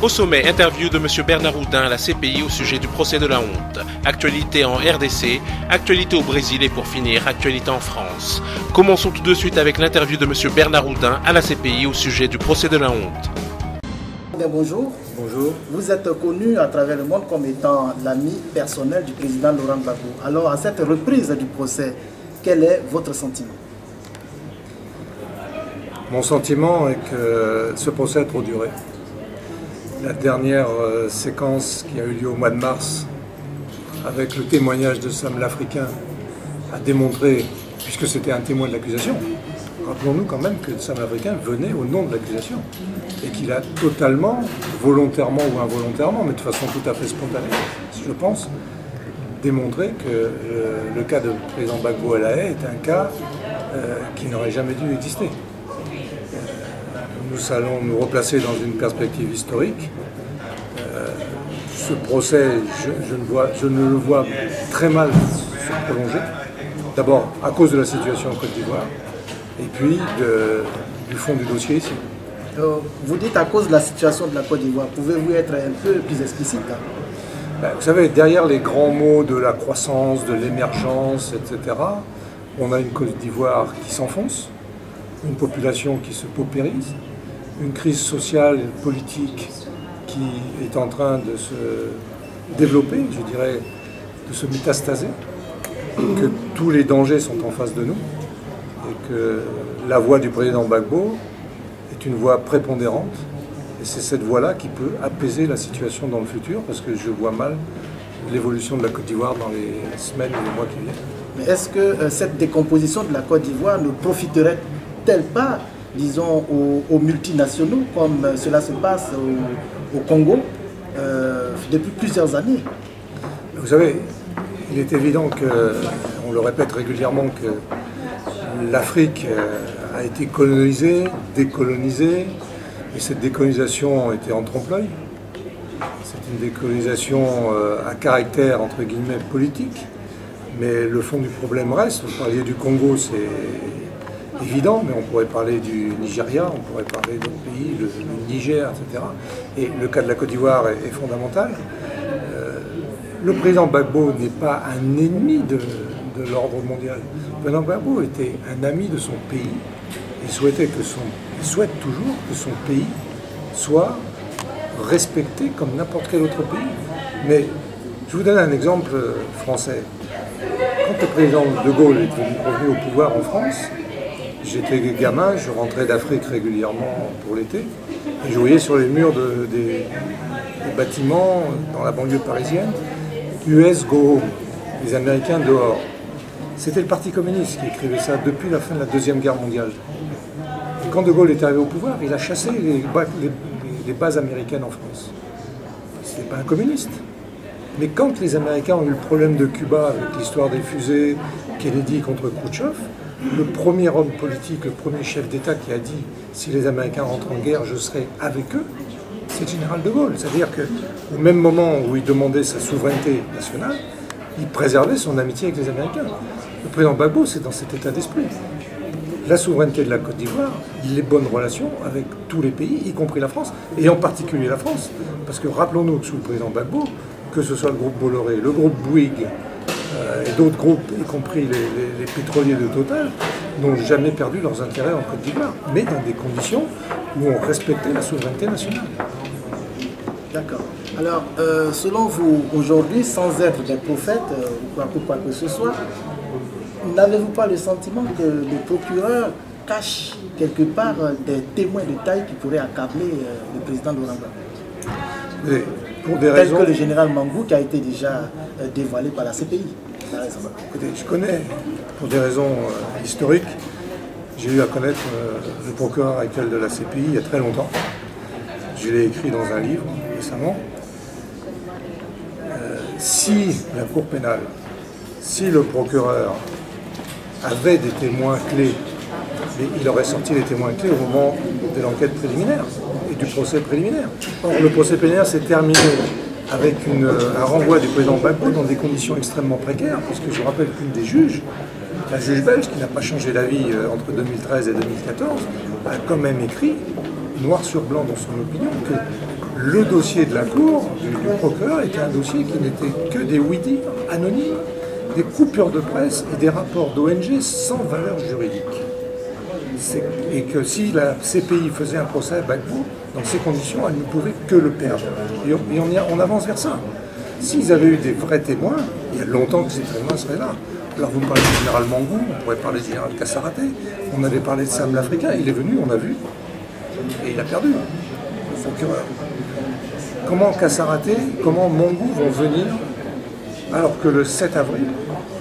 Au sommet, interview de M. Bernard Oudin à la CPI au sujet du procès de la honte. Actualité en RDC, actualité au Brésil et pour finir, actualité en France. Commençons tout de suite avec l'interview de M. Bernard Oudin à la CPI au sujet du procès de la honte. Bonjour. Bonjour. Vous êtes connu à travers le monde comme étant l'ami personnel du président Laurent Gbagbo. Alors, à cette reprise du procès, quel est votre sentiment? Mon sentiment est que ce procès a trop duré. La dernière séquence qui a eu lieu au mois de mars, avec le témoignage de Sam l'Africain, a démontré, puisque c'était un témoin de l'accusation, rappelons-nous quand même que Sam l'Africain venait au nom de l'accusation et qu'il a totalement, volontairement ou involontairement, mais de façon tout à fait spontanée, je pense, démontré que le cas de président Gbagbo à La Haye est un cas qui n'aurait jamais dû exister. Nous allons nous replacer dans une perspective historique. Ce procès, je ne le vois très mal se prolonger. D'abord à cause de la situation en Côte d'Ivoire et puis du fond du dossier ici. Vous dites à cause de la situation de la Côte d'Ivoire. Pouvez-vous être un peu plus explicite là? Vous savez, derrière les grands mots de la croissance, de l'émergence, etc., on a une Côte d'Ivoire qui s'enfonce, une population qui se paupérise, une crise sociale et politique qui est en train de se développer, je dirais, de se métastaser, que tous les dangers sont en face de nous et que la voix du président Gbagbo est une voix prépondérante et c'est cette voix-là qui peut apaiser la situation dans le futur parce que je vois mal l'évolution de la Côte d'Ivoire dans les semaines et les mois qui viennent. Mais est-ce que cette décomposition de la Côte d'Ivoire ne profiterait-elle pas, disons, aux multinationaux, comme cela se passe au Congo depuis plusieurs années? Vous savez, il est évident que, on le répète régulièrement, que l'Afrique a été colonisée, décolonisée, et cette décolonisation a été en trompe-l'œil. C'est une décolonisation à caractère, entre guillemets, politique, mais le fond du problème reste. Vous parliez du Congo, c'est évident, mais on pourrait parler du Nigeria, on pourrait parler d'autres pays, le Niger, etc. Et le cas de la Côte d'Ivoire est fondamental. Le président Gbagbo n'est pas un ennemi de l'ordre mondial. Le président Gbagbo était un ami de son pays. Il souhaite toujours que son pays soit respecté comme n'importe quel autre pays. Mais je vous donne un exemple français. Quand le président de Gaulle est revenu au pouvoir en France, j'étais gamin, je rentrais d'Afrique régulièrement pour l'été, et je voyais sur les murs des bâtiments dans la banlieue parisienne, US Go Home, les Américains dehors. C'était le Parti communiste qui écrivait ça depuis la fin de la Deuxième Guerre mondiale. Et quand De Gaulle est arrivé au pouvoir, il a chassé les bases américaines en France. Ce n'était pas un communiste. Mais quand les Américains ont eu le problème de Cuba avec l'histoire des fusées, Kennedy contre Khrouchtchev, le premier homme politique, le premier chef d'État qui a dit « si les Américains rentrent en guerre, je serai avec eux », c'est le général de Gaulle. C'est-à-dire qu'au même moment où il demandait sa souveraineté nationale, il préservait son amitié avec les Américains. Le président Gbagbo, c'est dans cet état d'esprit. La souveraineté de la Côte d'Ivoire, les bonnes relations avec tous les pays, y compris la France, et en particulier la France. Parce que rappelons-nous que sous le président Gbagbo, que ce soit le groupe Bolloré, le groupe Bouygues et d'autres groupes, y compris les pétroliers de Total, n'ont jamais perdu leurs intérêts en Côte d'Ivoire, mais dans des conditions où on respectait la souveraineté nationale. D'accord. Alors, selon vous, aujourd'hui, sans être des prophètes ou quoi que ce soit, n'avez-vous pas le sentiment que le procureur cache quelque part des témoins de taille qui pourraient accabler le président Laurent Gbagbo? Pour des raisons... Tel que le général Mangou qui a été déjà dévoilé par la CPI. Écoutez, je connais, pour des raisons historiques, j'ai eu à connaître le procureur actuel de la CPI il y a très longtemps. Je l'ai écrit dans un livre récemment. Si la Cour pénale, si le procureur avait des témoins clés, il aurait sorti les témoins clés au moment de l'enquête préliminaire et du procès préliminaire. Or, le procès préliminaire s'est terminé avec un renvoi du président Gbagbo dans des conditions extrêmement précaires, puisque je rappelle qu'une des juges, la juge belge, qui n'a pas changé d'avis entre 2013 et 2014, a quand même écrit, noir sur blanc dans son opinion, que Le dossier de la Cour, du procureur, était un dossier qui n'était que des oui-dire anonymes, des coupures de presse et des rapports d'ONG sans valeur juridique. Et que si la CPI faisait un procès à Gbagbo, dans ces conditions, elle ne pouvait que le perdre. Et on avance vers ça. S'ils avaient eu des vrais témoins, il y a longtemps que ces témoins seraient là. Alors vous me parlez du général Mangou, on pourrait parler du général Kassaraté, on avait parlé de Sam l'Africain, il est venu, on a vu, et il a perdu. Donc, comment Kassaraté, comment Mangou vont venir, alors que le 7 avril,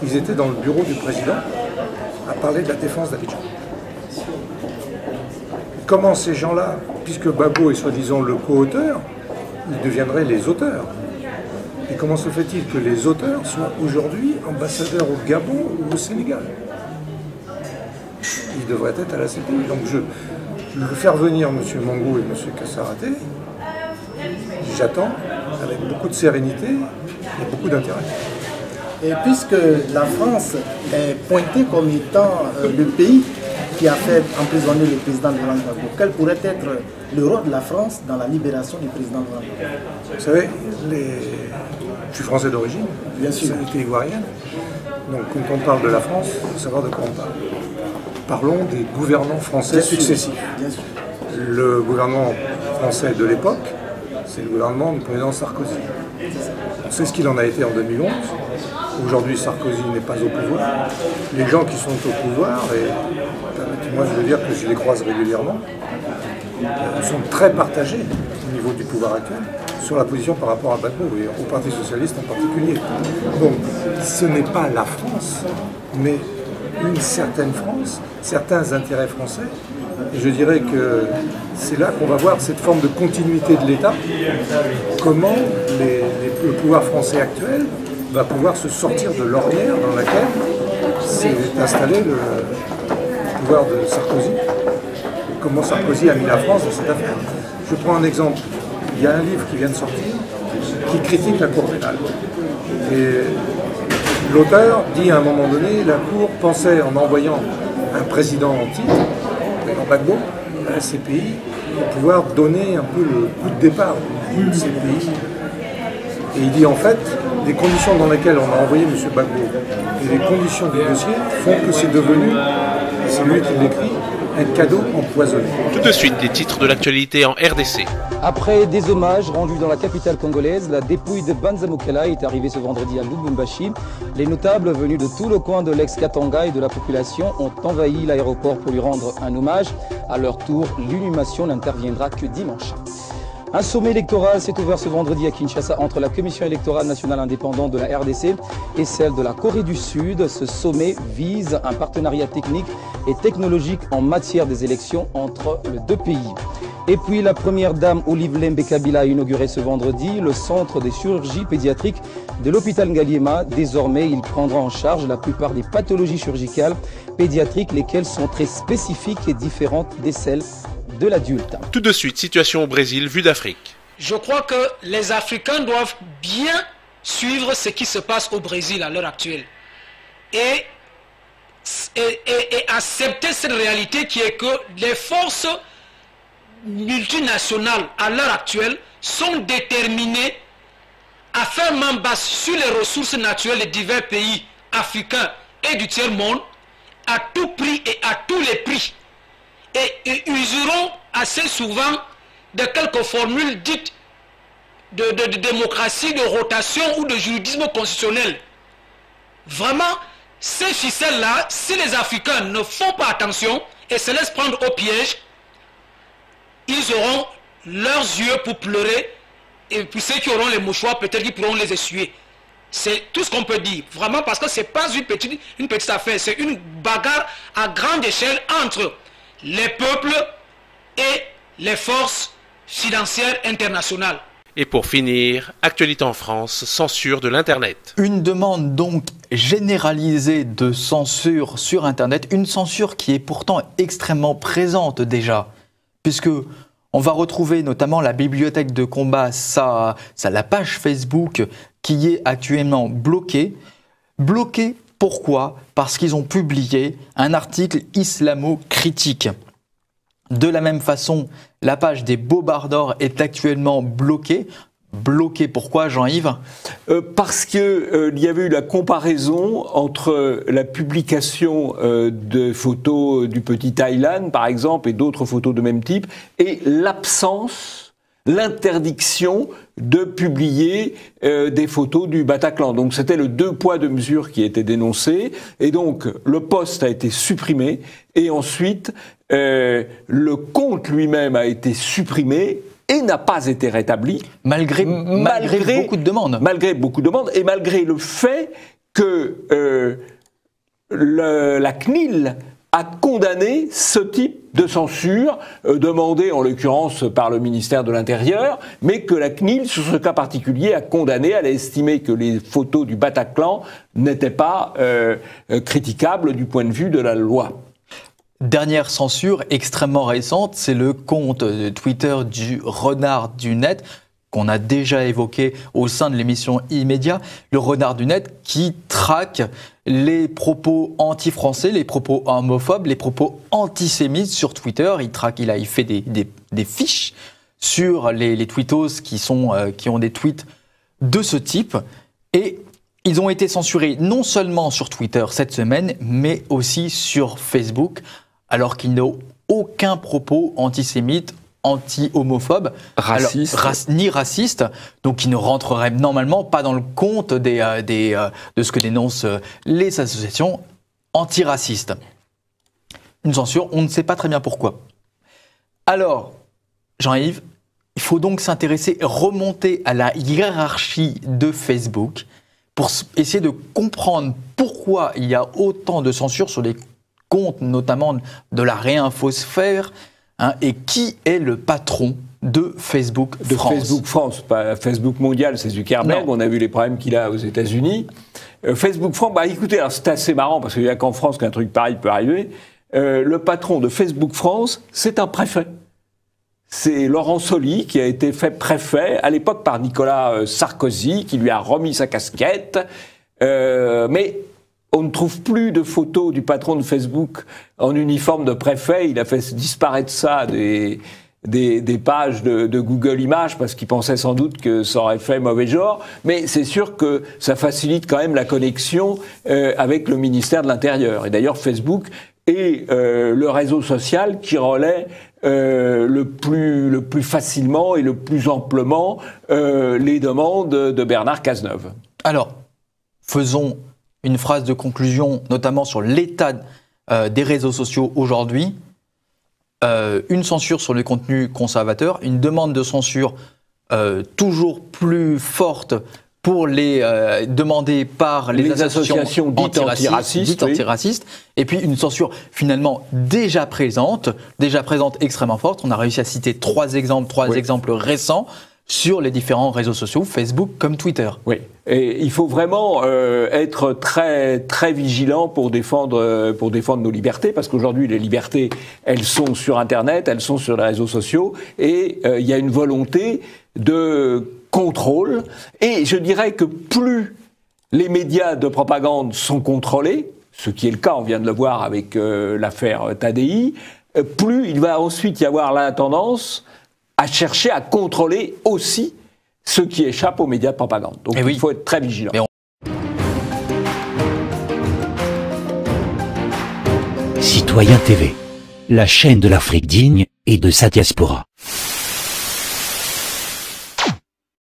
ils étaient dans le bureau du président à parler de la défense d'Abidjan. Comment ces gens-là, puisque Gbagbo est soi-disant le co-auteur, ils deviendraient les auteurs? Et comment se fait-il que les auteurs soient aujourd'hui ambassadeurs au Gabon ou au Sénégal? Ils devraient être à la CPI. Donc je faire venir M. Mangou et M. Kassaraté, j'attends avec beaucoup de sérénité et beaucoup d'intérêt. Et puisque la France est pointée comme étant le pays qui a fait emprisonner le président Laurent Gbagbo, quel pourrait être le rôle de la France dans la libération du président Laurent Gbagbo? Vous savez, je suis français d'origine, bien sûr, nationalité ivoirienne. Donc quand on parle de la France, il faut savoir de quoi on parle. Parlons des gouvernants français bien successifs. Bien sûr. Le gouvernement français de l'époque, c'est le gouvernement du président Sarkozy. On sait ce qu'il en a été en 2011. Aujourd'hui, Sarkozy n'est pas au pouvoir. Les gens qui sont au pouvoir, et moi je veux dire que je les croise régulièrement, sont très partagés au niveau du pouvoir actuel sur la position par rapport à Gbagbo et au Parti Socialiste en particulier. Donc ce n'est pas la France, mais une certaine France, certains intérêts français. Et je dirais que c'est là qu'on va voir cette forme de continuité de l'État, comment le pouvoir français actuel va pouvoir se sortir de l'ornière dans laquelle s'est installé le pouvoir de Sarkozy. Comment Sarkozy a mis la France dans cette affaire. Je prends un exemple. Il y a un livre qui vient de sortir qui critique la Cour pénale. Et l'auteur dit à un moment donné, la Cour pensait en envoyant un président en titre, en Gbagbo, à la CPI, pour pouvoir donner un peu le coup de départ de CPI. Et il dit en fait, les conditions dans lesquelles on a envoyé M. Gbagbo et les conditions du dossier font que c'est devenu, c'est lui qui l'écrit, un cadeau empoisonné. Tout de suite, les titres de l'actualité en RDC. Après des hommages rendus dans la capitale congolaise, la dépouille de Banza Mukela est arrivée ce vendredi à Lubumbashi. Les notables venus de tout le coin de l'ex-Katanga et de la population ont envahi l'aéroport pour lui rendre un hommage. À leur tour, l'inhumation n'interviendra que dimanche. Un sommet électoral s'est ouvert ce vendredi à Kinshasa entre la Commission électorale nationale indépendante de la RDC et celle de la Corée du Sud. Ce sommet vise un partenariat technique et technologique en matière des élections entre les deux pays. Et puis la première dame Olive Lembe Kabila a inauguré ce vendredi le centre des chirurgies pédiatriques de l'hôpital Ngaliema. Désormais, il prendra en charge la plupart des pathologies chirurgicales pédiatriques, lesquelles sont très spécifiques et différentes des celles de l'adulte. Tout de suite, situation au Brésil, vue d'Afrique. Je crois que les Africains doivent bien suivre ce qui se passe au Brésil à l'heure actuelle et accepter cette réalité qui est que les forces multinationales à l'heure actuelle sont déterminées à faire main basse sur les ressources naturelles de divers pays africains et du tiers-monde à tout prix et à tous les prix. Et useront assez souvent de quelques formules dites de démocratie, de rotation ou de juridisme constitutionnel. Vraiment, ces ficelles-là, si les Africains ne font pas attention et se laissent prendre au piège, ils auront leurs yeux pour pleurer, et pour ceux qui auront les mouchoirs, peut-être qu'ils pourront les essuyer. C'est tout ce qu'on peut dire, vraiment, parce que ce n'est pas une petite affaire, c'est une bagarre à grande échelle entre les peuples et les forces financières internationales. Et pour finir, actualité en France, censure de l'Internet. Une demande donc généralisée de censure sur Internet, une censure qui est pourtant extrêmement présente déjà, puisque on va retrouver notamment la bibliothèque de combat, la page Facebook qui est actuellement bloquée. Bloquée pourquoi? Parce qu'ils ont publié un article islamo-critique. De la même façon, La page des Bobards est actuellement bloquée. Bloqué, pourquoi, Jean-Yves? Parce qu'il y avait eu la comparaison entre la publication de photos du petit Thaïlande, par exemple, et d'autres photos de même type, et l'interdiction de publier des photos du Bataclan. Donc c'était le 2 poids 2 mesures qui était dénoncé, et donc le post a été supprimé, et ensuite le compte lui-même a été supprimé, et n'a pas été rétabli. Malgré beaucoup de demandes. Malgré beaucoup de demandes, et malgré le fait que la CNIL a condamné ce type de censure, demandée en l'occurrence par le ministère de l'Intérieur, mais que la CNIL, sur ce cas particulier, a condamné. Elle a estimé que les photos du Bataclan n'étaient pas critiquables du point de vue de la loi. Dernière censure extrêmement récente, c'est le compte de Twitter du Renard du Net, qu'on a déjà évoqué au sein de l'émission Immédiat. Le Renard du Net qui traque les propos anti-français, les propos homophobes, les propos antisémites sur Twitter. Il fait des fiches sur les tweetos qui ont des tweets de ce type. Et ils ont été censurés non seulement sur Twitter cette semaine, mais aussi sur Facebook, alors qu'ils n'ont aucun propos antisémite, anti-homophobe, ni raciste, donc qui ne rentrerait normalement pas dans le compte de ce que dénoncent les associations antiracistes. Une censure, on ne sait pas très bien pourquoi. Alors, Jean-Yves, il faut donc s'intéresser, remonter à la hiérarchie de Facebook pour essayer de comprendre pourquoi il y a autant de censure sur les compte notamment de la réinfosphère, et qui est le patron de Facebook France. Facebook France, pas Facebook mondial, c'est Zuckerberg. Non. On a vu les problèmes qu'il a aux États-Unis. Facebook France, écoutez, c'est assez marrant parce qu'il n'y a qu'en France qu'un truc pareil peut arriver. Le patron de Facebook France, c'est un préfet. C'est Laurent Soli qui a été fait préfet à l'époque par Nicolas Sarkozy, qui lui a remis sa casquette. Mais on ne trouve plus de photos du patron de Facebook en uniforme de préfet. Il a fait disparaître ça des pages de Google Images parce qu'il pensait sans doute que ça aurait fait mauvais genre. Mais c'est sûr que ça facilite quand même la connexion avec le ministère de l'Intérieur. Et d'ailleurs, Facebook est le réseau social qui relaie le plus facilement et le plus amplement les demandes de Bernard Cazeneuve. Alors, faisons une phrase de conclusion, notamment sur l'état des réseaux sociaux aujourd'hui. Une censure sur les contenus conservateurs, une demande de censure toujours plus forte pour les demandées par les associations dites antiracistes, et puis une censure finalement déjà présente extrêmement forte. On a réussi à citer trois exemples récents sur les différents réseaux sociaux, Facebook comme Twitter. Oui, et il faut vraiment être très, très vigilant pour défendre nos libertés, parce qu'aujourd'hui, les libertés, elles sont sur Internet, elles sont sur les réseaux sociaux, et il y a une volonté de contrôle, et je dirais que plus les médias de propagande sont contrôlés, ce qui est le cas, on vient de le voir avec l'affaire Tadei, plus il va ensuite y avoir la tendance à chercher à contrôler aussi ce qui échappe aux médias de propagande. Donc il faut être très vigilant. Citoyen TV, la chaîne de l'Afrique digne et de sa diaspora.